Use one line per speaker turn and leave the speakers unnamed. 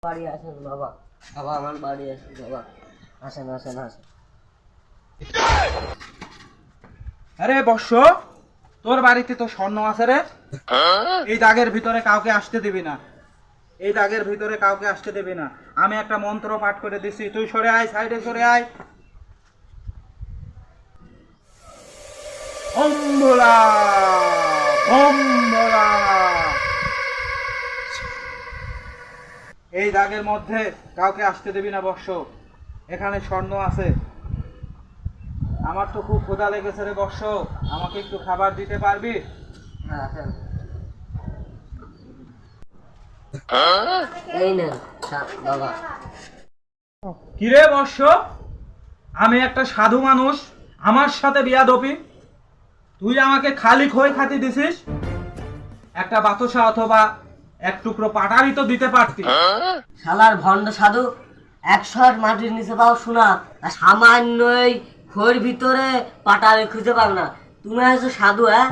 বাড়ি আসেন বাবা, বাবা আমার বাড়ি আসেন বাবা, আসেন আসেন আসেন।
আরে বর্ষ, তোর বাড়িতে তো স্বর্ণ আছে রে। এই দাগের ভিতরে কাউকে আসতে দিবি না, এই দাগের ভিতরে কাউকে আসতে দিবি না। আমি একটা মন্ত্র পাঠ করে দিছি, তুই সরে আয়, সাইডে সরে আয়। ওম ভোলা, ওম ভোলা। এই দাগের মধ্যে কাউকে আসতে দিবি না বর্ষ, এখানে স্বর্ণ আছে। আমার তো খুব ক্ষুধা লেগেছে রে বর্ষ, আমাকে একটু খাবার দিতে পারবি?
হ্যাঁ আসেন। এই নেন বাবা।
কিরে বর্ষ, আমি একটা সাধু মানুষ, আমার সাথে বিয়াদপি? তুই আমাকে খালি খই খাতি দিছিস? একটা বাতাসা অথবা এক টুকরো পাটারি তো দিতে পারতি।
শালার ভণ্ড সাধু, 100 মাটির নিচে পাও শোনা, আর সামান্যই খোর ভিতরে পাটারে খুঁজে পাও না। তুমি আছো সাধু? হ্যাঁ